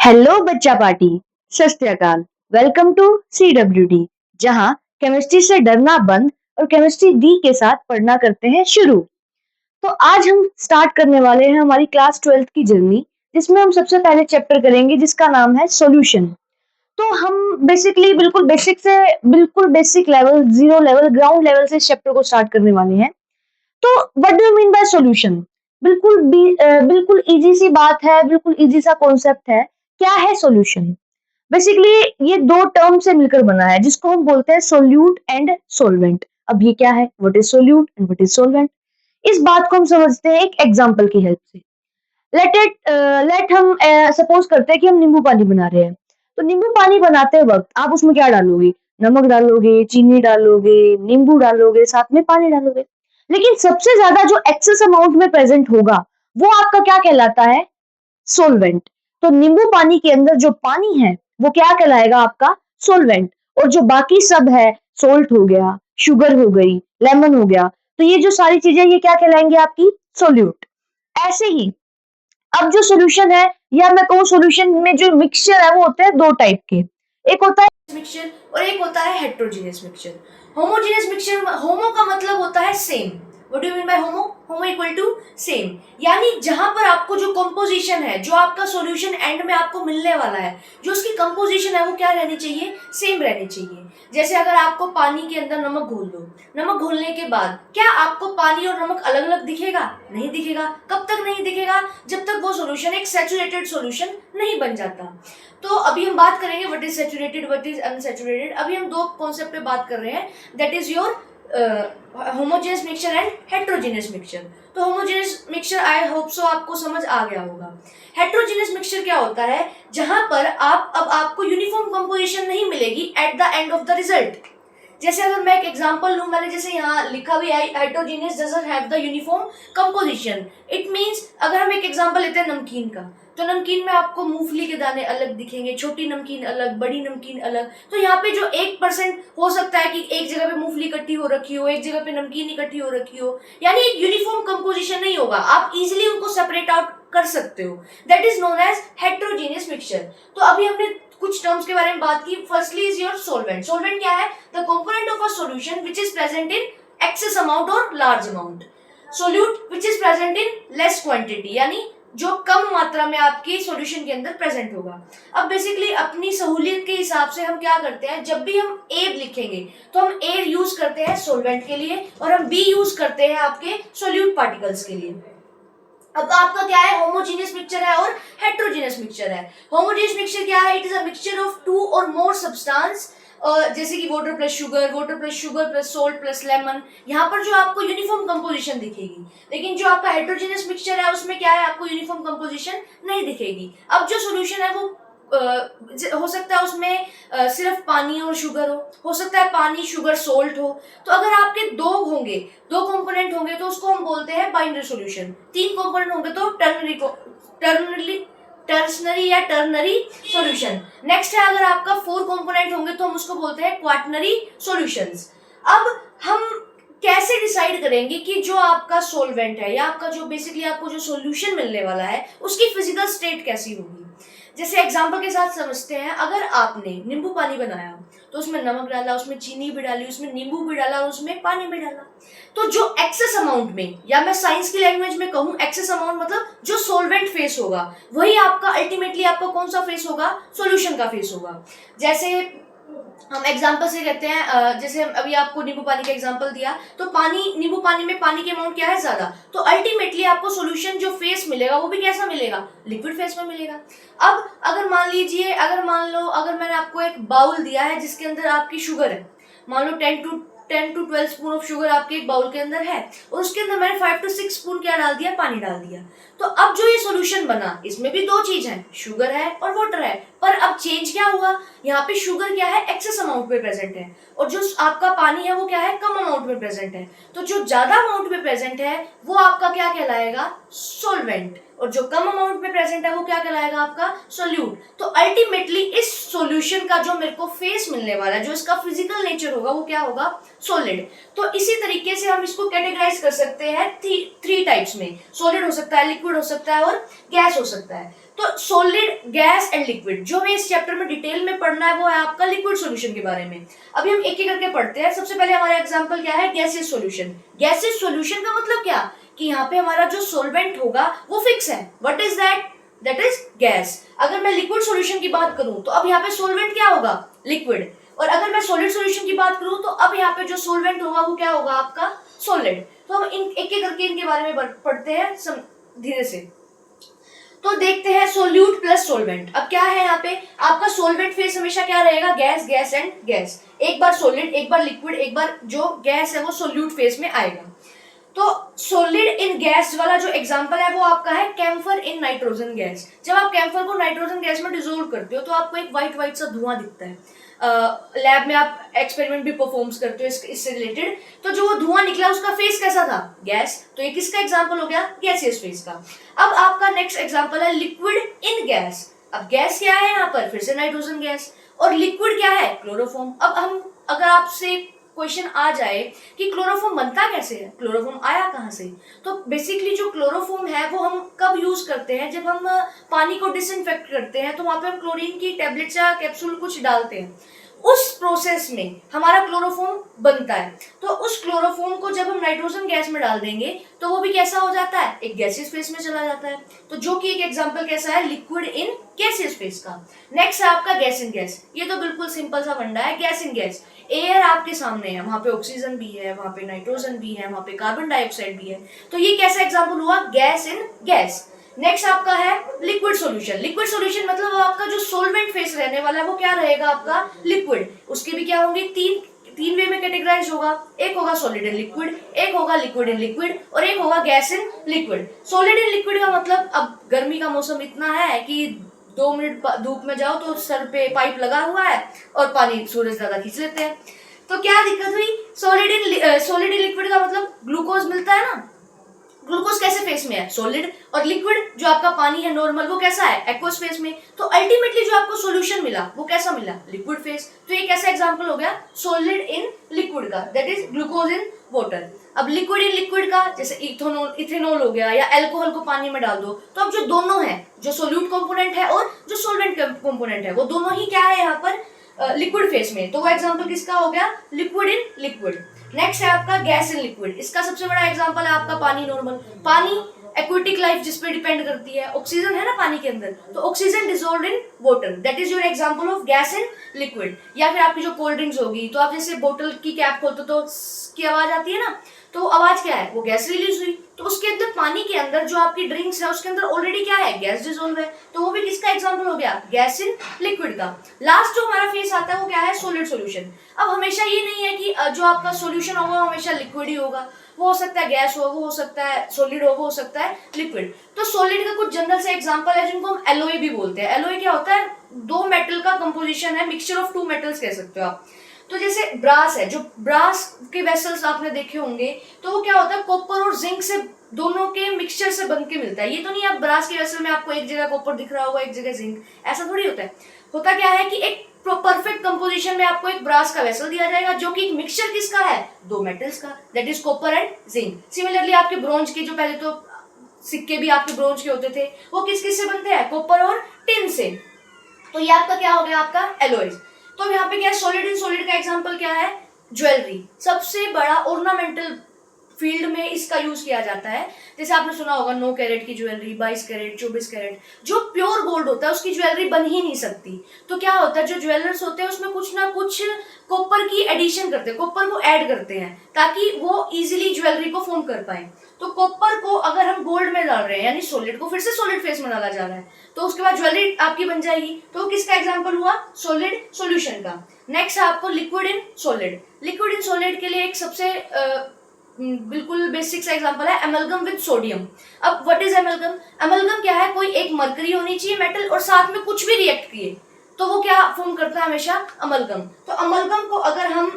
Hello बच्चा party. सत श्री अकाल। वेलकम टू CWD, जहां केमिस्ट्री से डरना बंद और केमिस्ट्री डी के साथ पढ़ना करते हैं शुरू। तो आज हम स्टार्ट करने वाले हैं हमारी क्लास 12th की जर्नी, जिसमें हम सबसे पहले चैप्टर करेंगे जिसका नाम है सॉल्यूशन। तो हम बेसिकली बिल्कुल बेसिक से बिल्कुल basic level, zero level, ground level से इस चैप्टर को स्टार्ट करने वाले हैं। तो what do you mean bye solution? बिल्कुल इजी सी बात है, बिल्कुल इजी सा कॉन्सेप्ट है। क्या है सॉल्यूशन? बेसिकली ये दो टर्म से मिलकर बना है, जिसको हम बोलते हैं सोल्यूट एंड सोलवेंट। अब ये क्या है? What is solute and what is solvent? इस बात को हम समझते हैं एक एग्जांपल की हेल्प से। लेट हम सपोज करते हैं कि हम नींबू पानी बना रहे हैं। तो नींबू पानी बनाते वक्त आप उसमें क्या डालोगे? नमक डालोगे, चीनी डालोगे, नींबू डालोगे, साथ में पानी डालोगे। लेकिन सबसे ज्यादा जो एक्सेस अमाउंट में प्रेजेंट होगा, वो आपका क्या कहलाता है? सोलवेंट। तो नींबू पानी के अंदर जो पानी है वो क्या कहलाएगा? आपका सोलवेंट। और जो बाकी सब है, सोल्ट हो गया, शुगर हो गई, लेमन हो गया, तो ये जो सारी चीजें ये क्या कहलाएंगी? आपकी सोल्यूट। ऐसे ही अब जो सॉल्यूशन है, या मैं कहूँ सॉल्यूशन में जो मिक्सचर है, वो होते हैं दो टाइप के। एक होता है मिक्सचर और एक होता है heterogeneous mixture. Homogeneous mixture, homo का मतलब होता है same. What do you mean by homo? Homo equal to same, यानी जहां पर आपको जो कंपोजिशन है, जो आपका सॉल्यूशन एंड में आपको मिलने वाला है, जो उसकी कंपोजिशन है वो क्या रहनी चाहिए? सेम रहनी चाहिए। जैसे अगर आपको पानी के अंदर नमक घोल दो, नमक घोलने के बाद क्या आपको पानी और नमक अलग अलग दिखेगा? नहीं दिखेगा। कब तक नहीं दिखेगा? जब तक वो सॉल्यूशन एक सैचुरेटेड सॉल्यूशन नहीं बन जाता। तो अभी हम बात करेंगे what is saturated, what is unsaturated. अभी हम दो कॉन्सेप्ट पे बात कर रहे हैं, that is your homogeneous mixture and heterogeneous mixture. तो homogeneous mixture I hope so आपको समझ आ गया होगा। हेट्रोजेनियस मिक्सचर क्या होता है? जहां पर आपको यूनिफॉर्म कंपोजिशन नहीं मिलेगी at the end of the result. जैसे अगर मैं एक एग्जांपल लूं, मैंने जैसे यहाँ लिखा भी है heterogeneous doesn't have the uniform composition. It means अगर हम एक एग्जांपल लेते हैं नमकीन का, तो नमकीन में आपको मूंगफली के दाने अलग दिखेंगे, छोटी नमकीन अलग, बड़ी नमकीन अलग। तो यहाँ पे जो 1% हो सकता है कि एक जगह पे मूंगफली इकट्ठी हो रखी हो, एक जगह पे नमकीन इकट्ठी हो रखी हो, यानी एक यूनिफॉर्म कंपोजिशन नहीं होगा। आप इजिली उनको सेपरेट आउट कर सकते हो। That is known as heterogeneous mixture. तो अभी हमने कुछ टर्म्स के बारे में बात की। Firstly is your solvent. Solvent क्या है? The component of a solution which is present in excess amount और large amount. Solute which is present in less quantity, यानी जो कम मात्रा में आपकी सॉल्यूशन के अंदर प्रेजेंट होगा। अब बेसिकली अपनी सहूलियत के हिसाब से हम क्या करते हैं, जब भी हम ए लिखेंगे तो हम ए यूज करते हैं सोलवेंट के लिए और हम बी यूज करते हैं आपके सोल्यूट पार्टिकल्स के लिए। अब आपका क्या है? होमोजीनियस मिक्सचर है और हेट्रोजीनियस मिक्सचर है। होमोजीनियस मिक्सचर क्या है? It is a mixture of two or more substance, जैसे कि water plus sugar plus salt plus lemon. यहाँ पर जो आपको यूनिफॉर्म कंपोजिशन दिखेगी, लेकिन जो आपका हेट्रोजीनियस मिक्सचर है उसमें क्या है? आपको यूनिफॉर्म कंपोजिशन नहीं दिखेगी। अब जो सॉल्यूशन है वो हो सकता है उसमें सिर्फ पानी और शुगर हो सकता है पानी शुगर सोल्ट हो। तो अगर आपके दो होंगे, दो कंपोनेंट होंगे, तो उसको हम बोलते हैं बाइनरी सॉल्यूशन। तीन कंपोनेंट होंगे तो टर्सनरी या टर्नरी सॉल्यूशन। नेक्स्ट है, अगर आपका 4 कंपोनेंट होंगे तो हम उसको बोलते हैं क्वाटनरी सॉल्यूशंस। अब हम कैसे डिसाइड करेंगे कि जो आपका सोलवेंट है या आपका जो बेसिकली आपको जो सॉल्यूशन मिलने वाला है उसकी फिजिकल स्टेट कैसी होगी? जैसे एग्जांपल के साथ समझते हैं। अगर आपने नींबू पानी बनाया तो उसमें नमक डाला, उसमें चीनी भी डाली, उसमें नींबू भी डाला और उसमें पानी भी डाला, तो जो एक्सेस अमाउंट में, या मैं साइंस की लैंग्वेज में कहूं एक्सेस अमाउंट मतलब जो सोलवेंट फेस होगा, वही आपका अल्टीमेटली आपका कौन सा फेस होगा? सॉल्यूशन का फेस होगा। जैसे हम एग्जांपल से कहते हैं, जैसे अभी आपको नींबू पानी का एग्जांपल दिया, तो नींबू पानी में पानी के अमाउंट क्या है? ज्यादा। तो अल्टीमेटली आपको सॉल्यूशन जो फेस मिलेगा वो भी कैसा मिलेगा? लिक्विड फेस में मिलेगा। अब अगर मान लीजिए, अगर मैंने आपको एक बाउल दिया है जिसके अंदर आपकी शुगर है, मान लो 10 to 12 स्पून ऑफ शुगर आपके एक बाउल के अंदर है, और उसके अंदर मैंने 5 to 6 स्पून क्या डाल दिया? पानी डाल दिया। तो अब जो ये सॉल्यूशन बना, इसमें भी दो चीज है, शुगर है और वाटर है। पर अब चेंज क्या हुआ? यहाँ पे शुगर क्या है? एक्सेस अमाउंट में प्रेजेंट है, और जो आपका पानी है वो क्या है? कम अमाउंट में प्रेजेंट है। तो जो ज्यादा अमाउंट में प्रेजेंट है वो आपका क्या कहलाएगा? सोलवेंट। और जो कम अमाउंट में प्रेजेंट है वो क्या कहलाएगा? आपका सोल्यूट। तो अल्टीमेटली इस सॉल्यूशन का जो मेरे को फेस मिलने वाला है, जो इसका फिजिकल नेचर होगा, वो क्या होगा? सॉलिड। तो इसी तरीके से हम इसको कैटेगराइज कर सकते हैं थ्री टाइप्स में। सॉलिड हो सकता है, लिक्विड हो सकता है और गैस हो सकता है। तो सॉलिड, गैस एंड लिक्विड, जो हमें इस चैप्टर में डिटेल में पढ़ना है वो है आपका लिक्विड सॉल्यूशन के बारे में। अभी हम एक एक करके पढ़ते हैं। सबसे पहले हमारा एग्जांपल क्या है, गैसियस सॉल्यूशन। गैसियस सॉल्यूशन का मतलब क्या, कि यहाँ पे हमारा जो सॉल्वेंट होगा वो फिक्स है। What is that, that is gas. अगर मैं लिक्विड सॉल्यूशन की बात करूं तो अब यहाँ पे सॉल्वेंट क्या होगा, लिक्विड। और अगर मैं सॉलिड सॉल्यूशन की बात करूं तो अब यहाँ पे जो सॉल्वेंट होगा वो क्या होगा, आपका सॉलिड। तो हम इन एक एक करके इनके बारे में पढ़ते हैं धीरे से। तो देखते हैं सोल्यूट प्लस सोलवेंट। अब क्या है यहाँ पे, आपका सोलवेंट फेस हमेशा क्या रहेगा, गैस, गैस एंड गैस। एक बार सॉलिड, एक बार लिक्विड, एक बार जो गैस है वो सोल्यूट फेस में आएगा। तो सॉलिड इन गैस वाला जो एग्जांपल है वो आपका है कैम्फर इन नाइट्रोजन गैस। जब आप कैम्फर को नाइट्रोजन गैस में डिसोल्व करते हो तो आपको एक व्हाइट व्हाइट सा धुआं दिखता है। लैब में आप एक्सपेरिमेंट भी परफॉर्म्स करते हो इससे रिलेटेड। तो जो वो धुआं निकला उसका फेस कैसा था, गैस। तो ये किसका एग्जांपल हो गया, गैसियस फेस का। अब आपका नेक्स्ट एग्जांपल है लिक्विड इन गैस। अब गैस क्या है यहाँ पर, फिर से नाइट्रोजन गैस। और लिक्विड क्या है, क्लोरोफॉर्म। अब हम अगर आपसे क्वेश्चन आ जाए कि क्लोरोफॉर्म बनता कैसे है, क्लोरोफॉर्म आया कहाँ से, तो बेसिकली जो क्लोरोफॉर्म है वो हम कब यूज करते हैं, जब हम पानी को डिसइंफेक्ट करते हैं तो वहां पे हम क्लोरीन की टेबलेट्स या कैप्सूल कुछ डालते हैं। उस प्रोसेस में हमारा क्लोरोफॉर्म बनता है। तो उस क्लोरोफॉर्म को जब हम नाइट्रोजन गैस में डाल देंगे तो वो भी कैसा हो जाता है, एक गैसियस फेस में चला जाता है। तो जो कि एक एग्जांपल कैसा है, लिक्विड इन गैसियस फेस का। नेक्स्ट है आपका गैस इन गैस। ये तो बिल्कुल सिंपल सा फंडा है, गैस इन गैस। एयर आपके सामने है, वहां पे ऑक्सीजन भी है, वहां पे नाइट्रोजन भी है, वहां पे कार्बन डाइऑक्साइड भी है। तो ये कैसा एग्जांपल हुआ, गैस इन गैस। नेक्स्ट आपका है लिक्विड सॉल्यूशन। लिक्विड सॉल्यूशन मतलब आपका जो सोलवेंट फेस रहने वाला है वो क्या रहेगा, आपका लिक्विड। उसके भी क्या होंगे, तीन वे में कैटेगराइज होगा। एक होगा सॉलिड इन लिक्विड, एक होगा लिक्विड इन लिक्विड, और एक होगा gas in liquid. Solid in liquid का मतलब, अब गर्मी का मौसम इतना है कि 2 मिनट धूप में जाओ तो सर पे पाइप लगा हुआ है और पानी सूरज ज्यादा खींच लेते हैं। तो क्या दिक्कत हुई, सॉलिड इन लिक्विड का मतलब ग्लूकोज मिलता है ना, ग्लूकोज कैसे फेस में है, सॉलिड। और लिक्विड जो आपका पानी है नॉर्मल वो कैसा है, एक्वस फेस में। तो अल्टीमेटली जो आपको सॉल्यूशन मिला वो कैसा मिला, लिक्विड फेस। तो ये कैसा एग्जांपल हो गया, सॉलिड इन लिक्विड का, that is glucose in water. अब लिक्विड इन लिक्विड का, जैसे इथेनॉल हो गया या अल्कोहल को पानी में डाल दो, तो अब जो दोनों है, जो सोल्यूट कंपोनेंट है और जो सॉल्वेंट कंपोनेंट है, वो दोनों ही क्या है यहाँ पर लिक्विड फेस में। तो वो एग्जांपल किसका हो गया, लिक्विड इन लिक्विड। नेक्स्ट है आपका गैस इन लिक्विड। इसका सबसे बड़ा एग्जांपल है आपका पानी नॉर्मल। पानी एक्वेटिक लाइफ जिस पे डिपेंड करती है, ऑक्सीजन है ना पानी के अंदर, तो oxygen dissolved in water, that is your example of gas in liquid. या फिर आपकी जो कोल्ड ड्रिंक्स होगी, तो आप जैसे बोतल की कैप खोलते तो की आवाज आती है ना, तो आवाज क्या है, वो गैस रिलीज हुई। तो उसके अंदर पानी के अंदर जो आपकी ड्रिंक्स है उसके अंदर ऑलरेडी क्या है, गैस डिसॉल्व है। तो वो भी किसका एग्जांपल हो गया, गैस इन लिक्विड का। लास्ट जो हमारा फेस आता है वो क्या है, सॉलिड सॉल्यूशन। अब हमेशा ये नहीं है कि जो आपका सॉल्यूशन होगा हमेशा लिक्विड ही होगा, वो हो सकता है गैस हो, वो हो सकता है सॉलिड हो, वो हो सकता है लिक्विड। तो सॉलिड का कुछ जनरल से एग्जांपल है जिनको हम एलॉय भी बोलते हैं। एलॉय क्या होता है, दो मेटल का कंपोजिशन है, मिक्सचर ऑफ 2 मेटल्स कह सकते हो आप। तो जैसे ब्रास है, जो ब्रास के वेसल्स आपने देखे होंगे, तो वो क्या होता है, कॉपर और जिंक से दोनों के मिक्सचर से बन के मिलता है। ये तो नहीं आप ब्रास के वेसल में आपको एक जगह कॉपर दिख रहा होगा, एक जगह जिंक, ऐसा थोड़ी होता है। होता क्या है कि एक परफेक्ट कंपोजिशन में आपको एक ब्रास का वेसल दिया जाएगा जो कि एक मिक्सचर किसका है, 2 मेटल्स का, that is copper and zinc. Similarly आपके ब्रोंज के, जो पहले तो सिक्के भी आपके ब्रोंज के होते थे, वो किस किस से बनते हैं, कॉपर और टिन से। तो ये आपका क्या हो गया, आपका एलॉयज। तो यहाँ पे क्या है, सॉलिड इन सॉलिड का एग्जांपल क्या है, ज्वेलरी। सबसे बड़ा ऑर्नामेंटल फील्ड में इसका यूज किया जाता है। जैसे आपने सुना होगा 9 कैरेट की ज्वेलरी, 22 कैरेट, 24 कैरेट। जो प्योर गोल्ड होता है उसकी ज्वेलरी बन ही नहीं सकती। तो क्या होता है, जो ज्वेलर्स होते हैं उसमें कुछ ना कुछ कॉपर की एडिशन करते हैं, कॉपर को ऐड करते हैं ताकि वो इजीली ज्वेलरी को फॉर्म कर पाए। तो कॉपर को अगर हम गोल्ड में डाल रहे हैं, यानी सॉलिड को फिर से सॉलिड फेस में डाला जा रहा है, तो उसके बाद ज्वेलरी आपकी बन जाएगी। तो किसका एग्जांपल हुआ, सॉलिड सॉल्यूशन का। नेक्स्ट है आपको liquid in solid. Liquid in solid के लिए एक सबसे बिल्कुल बेसिक सा एग्जांपल है एमलगम विद सोडियम। अब व्हाट इज एमलगम, एमलगम क्या है, कोई एक मरकरी होनी चाहिए मेटल और साथ में कुछ भी रिएक्ट किए तो वो क्या फॉर्म करता है, हमेशा अमलगम। तो अमलगम को अगर हम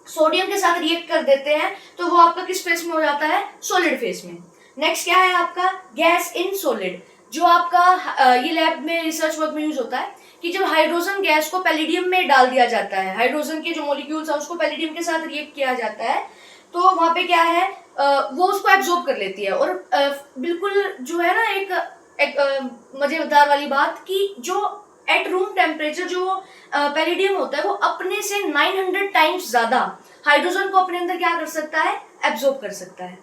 सोडियम के साथ रिएक्ट कर देते हैं तो वो आपका किस फेस में हो जाता है, सॉलिड फेस में। नेक्स्ट क्या है आपका, गैस इन सॉलिड। जो आपका ये लैब में रिसर्च वर्क में यूज होता है कि जब हाइड्रोजन गैस को पैलिडियम में डाल दिया जाता है, हाइड्रोजन के जो मॉलिक्यूल्स है उसको पैलिडियम के साथ रिएक्ट किया जाता है, तो वहां पे क्या है, वो उसको एब्जॉर्ब कर लेती है और बिल्कुल जो है ना, एक मजेदार वाली बात कि जो एट रूम टेम्परेचर जो पैलिडियम होता है वो अपने से 900 टाइम्स ज्यादा हाइड्रोजन को अपने अंदर क्या कर सकता है, एब्जॉर्ब कर सकता है।